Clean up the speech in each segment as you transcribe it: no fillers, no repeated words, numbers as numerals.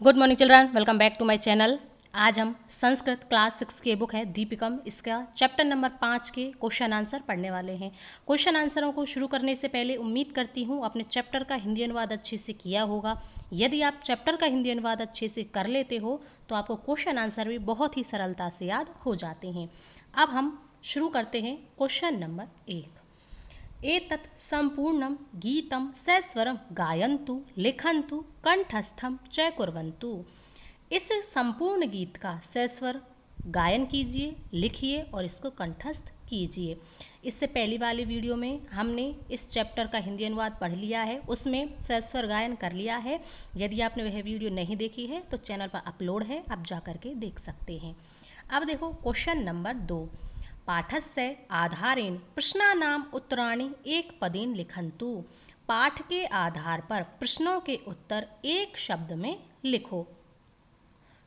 Good morning children, welcome back to my channel. आज हम Sanskrit class 6 की बुक है दीपिकम, इसका चैप्टर नंबर 5 के क्वेश्चन आंसर पढ़ने वाले हैं। क्वेश्चन आंसरों को शुरू करने से पहले उम्मीद करती हूँ अपने चैप्टर का हिंदी अनुवाद अच्छे से किया होगा। यदि आप चैप्टर का हिंदी अनुवाद अच्छे से कर लेते हो तो आपको क्वेश्चन आंसर भी बहुत ही सरलता से याद हो जाते हैं। अब हम शुरू करते हैं क्वेश्चन नंबर 1। एतत् संपूर्णं गीतं सस्वरं गायन्तु लिखन्तु कंठस्थं च कुर्वन्तु। इस संपूर्ण गीत का सस्वर गायन कीजिए, लिखिए और इसको कंठस्थ कीजिए। इससे पहली वाली वीडियो में हमने इस चैप्टर का हिंदी अनुवाद पढ़ लिया है, उसमें सस्वर गायन कर लिया है। यदि आपने वह वीडियो नहीं देखी है तो चैनल पर अपलोड है, आप जा करके देख सकते हैं। अब देखो क्वेश्चन नंबर 2। पाठस्य आधारेण प्रश्नानाम उत्तराणि एक पदेन लिखन्तु। पाठ के आधार पर प्रश्नों के उत्तर एक शब्द में लिखो।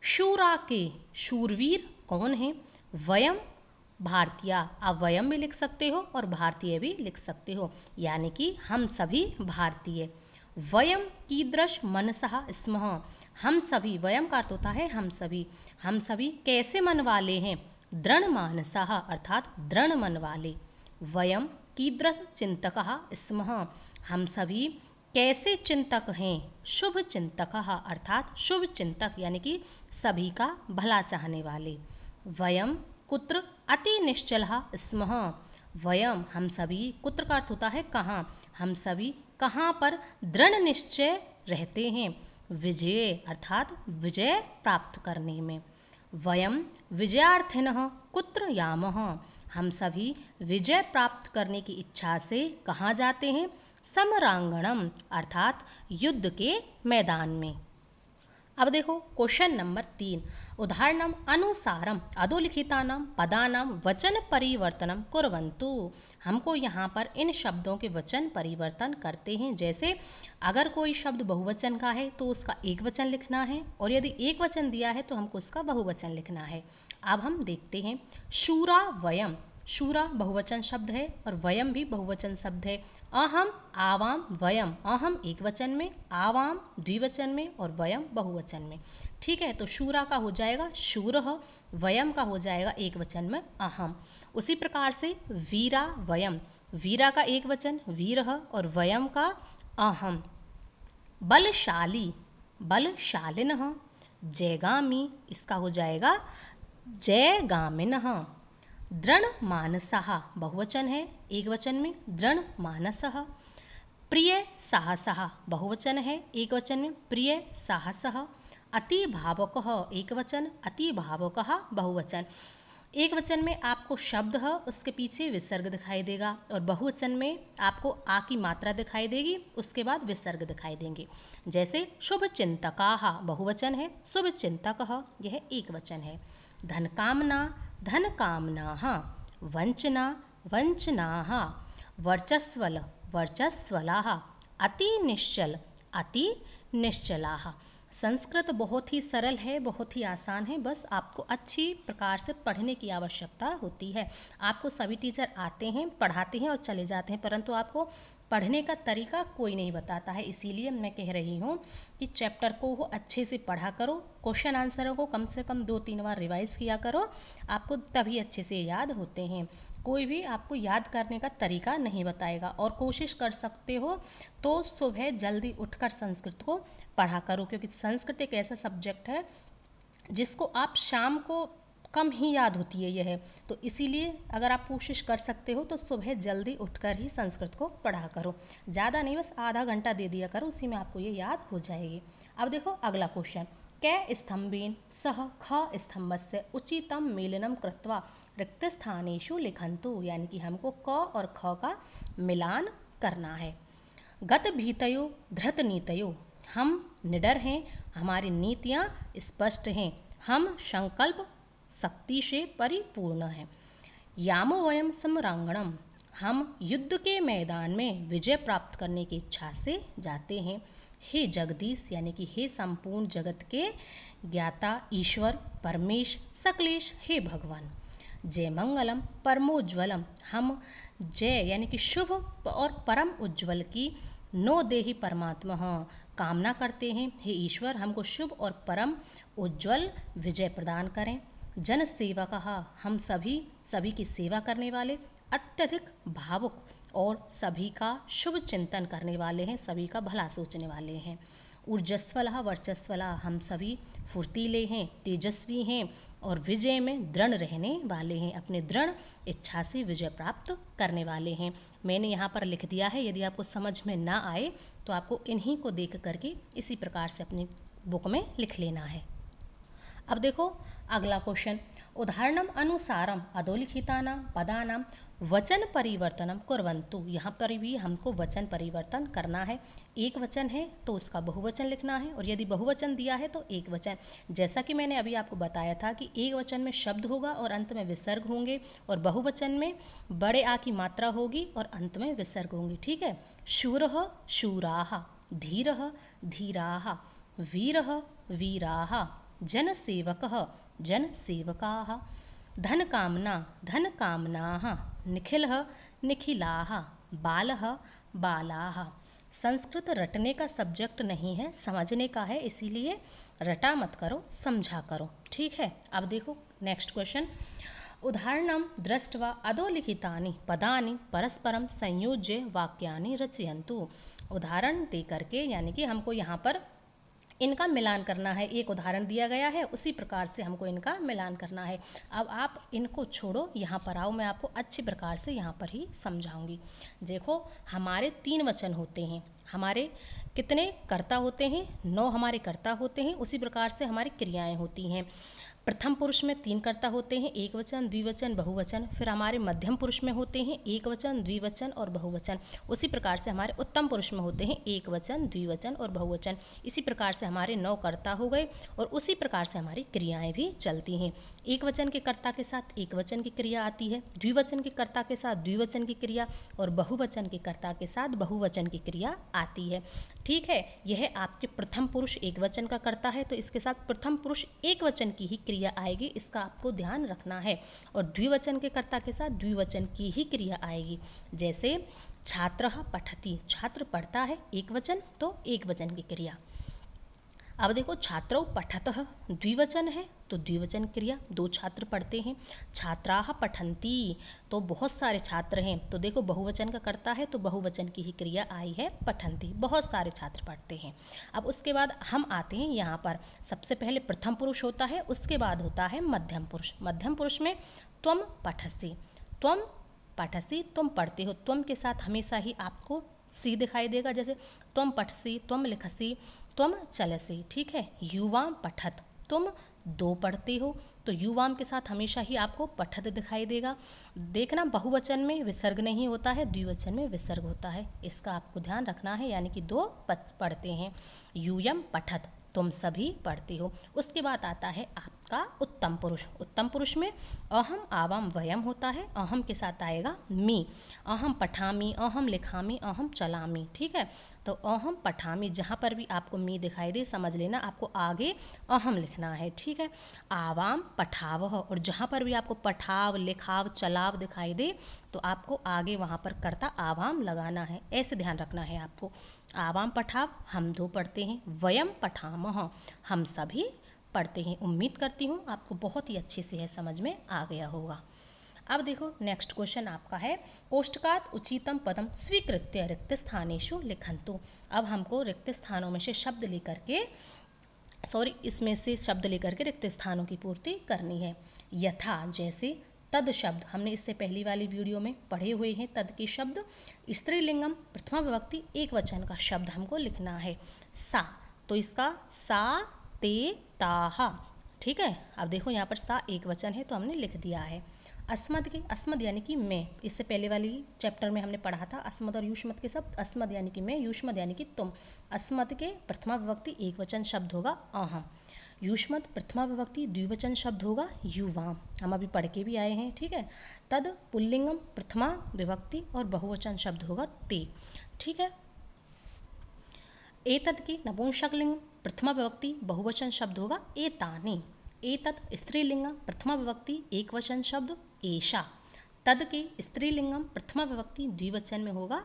शूरा के शूरवीर कौन है? वयम भारतीय। आप वयम भी लिख सकते हो और भारतीय भी लिख सकते हो, यानी कि हम सभी भारतीय। वयम कीदृश मनसः स्मः। हम सभी, वयम का अर्थ होता है हम सभी कैसे मन वाले हैं? दृढ़ मानसः अर्थात दृढ़ मन वाले। वयम कीदृश चिंतकः स्मः। हम सभी कैसे चिंतक हैं? शुभ चिंतकः अर्थात शुभ चिंतक, यानी कि सभी का भला चाहने वाले। वयम कुत्र अति निश्चलः स्मः। वयम हम सभी, कुत्र का अर्थ होता है कहाँ, हम सभी कहाँ पर दृढ़ निश्चय रहते हैं? विजय अर्थात विजय प्राप्त करने में। वयम विजयार्थिनः कुत्र यामः। हम सभी विजय प्राप्त करने की इच्छा से कहाँ जाते हैं? समरांगणम अर्थात युद्ध के मैदान में। अब देखो क्वेश्चन नंबर 3। उदाहरणम अनुसारम अधोलिखितानां पदानां वचन परिवर्तनम कुर्वन्तु। हमको यहाँ पर इन शब्दों के वचन परिवर्तन करते हैं। जैसे अगर कोई शब्द बहुवचन का है तो उसका एक वचन लिखना है, और यदि एक वचन दिया है तो हमको उसका बहुवचन लिखना है। अब हम देखते हैं। शूरा वयम, शूरा बहुवचन शब्द है और वयम भी बहुवचन शब्द है। अहम आवाम वयम, अहम एक वचन में, आवाम द्विवचन में और वयम बहुवचन में। ठीक है, तो शूरा का हो जाएगा शूरः, वयम का हो जाएगा एक वचन में अहम। उसी प्रकार से वीरा वयम, वीरा का एक वचन वीरः और वयम का अहम। बलशाली बलशालिनः। जयगामी, इसका हो जाएगा जयगामिनः। दृढ़ मानसः बहुवचन है, एक वचन में दृढ़ मानसः। प्रिय साहसः बहुवचन है, एक वचन में प्रिय साहसः। अति भावुकः एक वचन, अति भावुकः बहुवचन। एक वचन में आपको शब्द है, उसके पीछे विसर्ग दिखाई देगा, और बहुवचन में आपको आ की मात्रा दिखाई देगी, उसके बाद विसर्ग दिखाई देंगे। जैसे शुभ चिंतकाः बहुवचन है, शुभ चिंतकः यह एक वचन है। धन कामना धन कामनाः। वंचना वंचनाः। वर्चस्वल वर्चस्वलाः। अति निश्चल अति निश्चलाः। संस्कृत बहुत ही सरल है, बहुत ही आसान है, बस आपको अच्छी प्रकार से पढ़ने की आवश्यकता होती है। आपको सभी टीचर आते हैं, पढ़ाते हैं और चले जाते हैं, परंतु आपको पढ़ने का तरीका कोई नहीं बताता है। इसीलिए मैं कह रही हूँ कि चैप्टर को अच्छे से पढ़ा करो, क्वेश्चन आंसरों को कम से कम 2-3 बार रिवाइज किया करो, आपको तभी अच्छे से याद होते हैं। कोई भी आपको याद करने का तरीका नहीं बताएगा। और कोशिश कर सकते हो तो सुबह जल्दी उठकर संस्कृत को पढ़ा करो, क्योंकि संस्कृत एक ऐसा सब्जेक्ट है जिसको आप शाम को कम ही याद होती है यह, तो इसीलिए अगर आप कोशिश कर सकते हो तो सुबह जल्दी उठकर ही संस्कृत को पढ़ा करो। ज़्यादा नहीं, बस आधा घंटा दे दिया करो, उसी में आपको ये याद हो जाएगी। अब देखो अगला क्वेश्चन। कै स्तंभेन सह ख स्तंभस्य उचितं मेलनं कृत्वा रिक्तस्थानेषु लिखन्तु। यानी कि हमको क और ख का मिलान करना है। गत भीतयो धृत नीतयो। हम निडर हैं, हमारी नीतियाँ स्पष्ट हैं, हम संकल्प शक्ति से परिपूर्ण है। यामो वयम समरांगणम। हम युद्ध के मैदान में विजय प्राप्त करने की इच्छा से जाते हैं। हे जगदीश, यानी कि हे संपूर्ण जगत के ज्ञाता ईश्वर परमेश सकलेश, हे भगवान। जय मंगलम परमोज्वलम। हम जय यानी कि शुभ और परम उज्ज्वल की नो देहि परमात्मा, कामना करते हैं, हे ईश्वर हमको शुभ और परम उज्ज्वल विजय प्रदान करें। जन सेवक, हम सभी की सेवा करने वाले, अत्यधिक भावुक और सभी का शुभ चिंतन करने वाले हैं, सभी का भला सोचने वाले हैं। ऊर्जस्वला वर्चस्वला, हम सभी फुर्तीले हैं, तेजस्वी हैं और विजय में दृढ़ रहने वाले हैं, अपने दृढ़ इच्छा से विजय प्राप्त करने वाले हैं। मैंने यहाँ पर लिख दिया है, यदि आपको समझ में ना आए तो आपको इन्हीं को देख करके इसी प्रकार से अपनी बुक में लिख लेना है। अब देखो अगला क्वेश्चन, उदाहरणम अनुसारम अधोलिखितानां पदानां वचन परिवर्तनम कुर्वन्तु। यहाँ पर भी हमको वचन परिवर्तन करना है। एक वचन है तो उसका बहुवचन लिखना है, और यदि बहुवचन दिया है तो एक वचन। जैसा कि मैंने अभी आपको बताया था कि एक वचन में शब्द होगा और अंत में विसर्ग होंगे, और बहुवचन में बड़े आ की मात्रा होगी और अंत में विसर्ग होंगी। ठीक है, शूरः शूराः, धीरः धीराः, वीरः वीराः, जनसेवकः जनसेवकाः, धनकामना धनकामनाः, निखिलः निखिलाः, बालः बालाः। संस्कृत रटने का सब्जेक्ट नहीं है, समझने का है, इसीलिए रटा मत करो, समझा करो। ठीक है, अब देखो नेक्स्ट क्वेश्चन, उदाहरणं दृष्ट्वा अधोलिखितानि पदानि परस्परं संयोज्य वाक्यानि रचयन्तु। उदाहरण दे करके, यानी कि हमको यहाँ पर इनका मिलान करना है। एक उदाहरण दिया गया है, उसी प्रकार से हमको इनका मिलान करना है। अब आप इनको छोड़ो, यहाँ पर आओ, मैं आपको अच्छी प्रकार से यहाँ पर ही समझाऊंगी। देखो हमारे 3 वचन होते हैं, हमारे कितने कर्ता होते हैं, 9 हमारे कर्ता होते हैं। उसी प्रकार से हमारी क्रियाएं होती हैं। प्रथम पुरुष में 3 कर्ता होते हैं, एक वचन द्विवचन बहुवचन। फिर हमारे मध्यम पुरुष में होते हैं एक वचन द्विवचन और बहुवचन। उसी प्रकार से हमारे उत्तम पुरुष में होते हैं एक वचन द्विवचन और बहुवचन। इसी प्रकार से हमारे 9 कर्ता हो गए, और उसी प्रकार से हमारी क्रियाएं भी चलती हैं। एक वचन के कर्ता के साथ एक वचन की क्रिया आती है, द्विवचन के कर्ता के साथ द्विवचन की क्रिया, और बहुवचन के कर्ता के साथ बहुवचन की क्रिया आती है। ठीक है, यह आपके प्रथम पुरुष एक वचन का कर्ता है, तो इसके साथ प्रथम पुरुष एक वचन की ही क्रिया आएगी, इसका आपको ध्यान रखना है। और द्विवचन के कर्ता के साथ द्विवचन की ही क्रिया आएगी। जैसे छात्रः पठति, छात्र पढ़ता है, एक वचन तो एक वचन की क्रिया। अब देखो छात्रौ पठतः, द्विवचन है तो द्विवचन क्रिया, 2 छात्र पढ़ते हैं। छात्राः पठन्ति, तो बहुत सारे छात्र हैं, तो देखो बहुवचन का कर्ता है तो बहुवचन की ही क्रिया आई है पठन्ति, बहुत सारे छात्र पढ़ते हैं। अब उसके बाद हम आते हैं यहाँ पर, सबसे पहले प्रथम पुरुष होता है, उसके बाद होता है मध्यम पुरुष। मध्यम पुरुष में त्वम पठसि, त्वम पठसि, तुम पढ़ते हो। त्वम के साथ हमेशा ही आपको सी दिखाई देगा, जैसे त्वम पठसि, त्वम लिखसि, त्वम चलसि। ठीक है, युवाम पठत, तुम 2 पढ़ते हो, तो युवाम के साथ हमेशा ही आपको पठत दिखाई देगा। देखना बहुवचन में विसर्ग नहीं होता है, द्विवचन में विसर्ग होता है, इसका आपको ध्यान रखना है। यानी कि 2 पढ़ते हैं, यूयम पठत, तुम सभी पढ़ते हो। उसके बाद आता है आपका उत्तम पुरुष। उत्तम पुरुष में अहम आवाम वयम होता है, अहम के साथ आएगा मी। अहम पठामी, अहम लिखामी, अहम चलामी। ठीक है, तो अहम पठामी, जहाँ पर भी आपको मी दिखाई दे समझ लेना आपको आगे अहम लिखना है। ठीक है, आवाम पठावह, और जहाँ पर भी आपको पठाव लिखाव चलाव दिखाई दे तो आपको आगे वहाँ पर कर्ता आवाम लगाना है, ऐसे ध्यान रखना है आपको। आवाम पठाव, हम 2 पढ़ते हैं। वयम पठामह, हम सभी पढ़ते हैं। उम्मीद करती हूँ आपको बहुत ही अच्छे से यह समझ में आ गया होगा। अब देखो नेक्स्ट क्वेश्चन आपका है, कोष्टकात् उचितं पदम स्वीकृत्य रिक्त स्थानेषु लिखन्तु। अब हमको रिक्त स्थानों में से शब्द लेकर के इसमें से शब्द लेकर के रिक्त स्थानों की पूर्ति करनी है। यथा, जैसे तद शब्द हमने इससे पहली वाली वीडियो में पढ़े हुए हैं। तद के शब्द स्त्रीलिंगम प्रथमा विभक्ति एक वचन का शब्द हमको लिखना है। सा, तो इसका सा ते ताह। ठीक है, अब देखो यहाँ पर सा एक वचन है तो हमने लिख दिया है। अस्मद के, अस्मद यानी कि मैं, इससे पहले वाली चैप्टर में हमने पढ़ा था अस्मद और युष्मद के शब्द। अस्मद यानी कि मैं, युष्मद यानी कि तुम। अस्मद के प्रथमा विभक्ति एक वचन शब्द होगा अहम। युष्मद प्रथमा विभक्ति द्विवचन शब्द होगा युवाम, हम अभी पढ़ के भी आए हैं। ठीक है, तद पुल्लिंगम प्रथमा विभक्ति और बहुवचन शब्द होगा ते। ठीक है, एतद की नपुंसकलिंग प्रथमा विभक्ति बहुवचन शब्द होगा एतानि। एतत् स्त्रीलिंगम प्रथमा विभक्ति एक वचन शब्द एषा। तद के स्त्रीलिंगम प्रथमा विभक्ति द्विवचन में होगा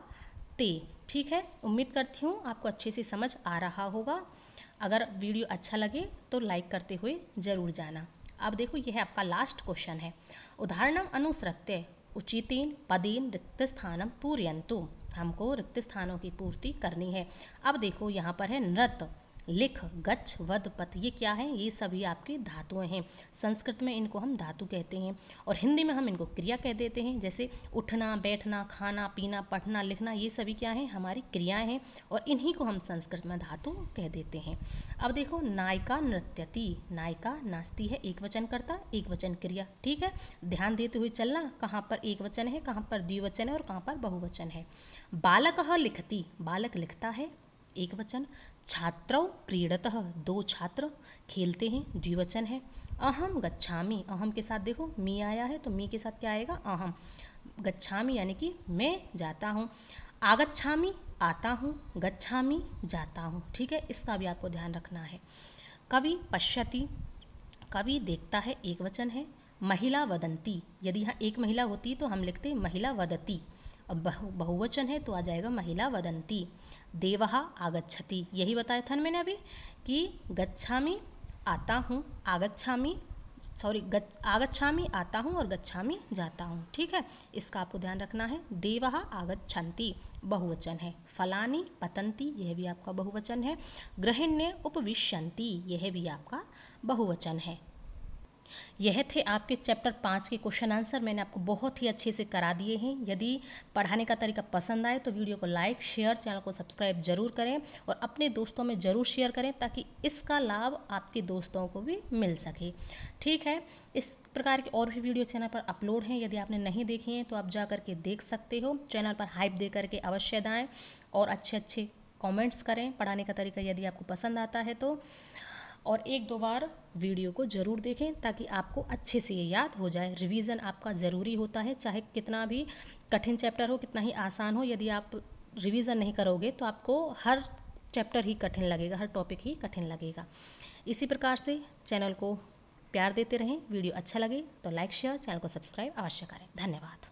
ते। ठीक है, उम्मीद करती हूँ आपको अच्छे से समझ आ रहा होगा। अगर वीडियो अच्छा लगे तो लाइक करते हुए ज़रूर जाना। अब देखो, यह है आपका लास्ट क्वेश्चन है। उदाहरणम अनुसृत्य उचितेन पदेन रिक्त स्थानम पूरयन्तु। हमको रिक्त स्थानों की पूर्ति करनी है। अब देखो, यहाँ पर है नृत्य, लिख, गच्छ, वद, पथ। ये क्या है? ये सभी आपकी धातुएं हैं। संस्कृत में इनको हम धातु कहते हैं और हिंदी में हम इनको क्रिया कह देते हैं। जैसे उठना, बैठना, खाना, पीना, पढ़ना, लिखना, ये सभी क्या हैं? हमारी क्रियाएं हैं और इन्हीं को हम संस्कृत में धातु कह देते हैं। अब देखो, नायिका नृत्यति, नायिका नाचती है, एक वचन कर्ता, एक वचन क्रिया। ठीक है, ध्यान देते हुए चलना, कहाँ पर एक वचन है, कहाँ पर द्विवचन है और कहाँ पर बहुवचन है। बालकः लिखति, बालक लिखता है, एक वचन। छात्रौ क्रीडतः, दो छात्र खेलते हैं, द्विवचन है। अहम गच्छामि, अहम के साथ देखो मी आया है तो मी के साथ क्या आएगा? अहम। गच्छामि यानी कि मैं जाता हूँ। आगच्छामि आता हूँ, गच्छामि जाता हूँ। ठीक है, इसका भी आपको ध्यान रखना है। कवि पश्यति, कवि देखता है, एक वचन है। महिला वदंती, यदि यहाँ एक महिला होती तो हम लिखते महिला वदती। अब बहुवचन है तो आ जाएगा महिला वदंती। देवः आगच्छति, यही बताया था मैंने अभी कि गच्छामि आता हूँ, आगच्छामि आता हूँ और गच्छामि जाता हूँ। ठीक है, इसका आपको ध्यान रखना है। देवः आगच्छन्ति बहुवचन है। फलानि पतन्ति, यह भी आपका बहुवचन है। गृहिण्य उपविश्यन्ति, यह भी आपका बहुवचन है। यह थे आपके चैप्टर 5 के क्वेश्चन आंसर। मैंने आपको बहुत ही अच्छे से करा दिए हैं। यदि पढ़ाने का तरीका पसंद आए तो वीडियो को लाइक, शेयर, चैनल को सब्सक्राइब जरूर करें और अपने दोस्तों में ज़रूर शेयर करें ताकि इसका लाभ आपके दोस्तों को भी मिल सके। ठीक है, इस प्रकार की और भी वीडियो चैनल पर अपलोड हैं। यदि आपने नहीं देखी हैं तो आप जा कर के देख सकते हो। चैनल पर हाइप दे करके अवश्य दाएँ और अच्छे अच्छे कॉमेंट्स करें पढ़ाने का तरीका यदि आपको पसंद आता है तो। और एक दो बार वीडियो को ज़रूर देखें ताकि आपको अच्छे से ये याद हो जाए। रिवीजन आपका ज़रूरी होता है, चाहे कितना भी कठिन चैप्टर हो, कितना ही आसान हो। यदि आप रिवीजन नहीं करोगे तो आपको हर चैप्टर ही कठिन लगेगा, हर टॉपिक ही कठिन लगेगा। इसी प्रकार से चैनल को प्यार देते रहें। वीडियो अच्छा लगे तो लाइक, शेयर, चैनल को सब्सक्राइब अवश्य करें। धन्यवाद।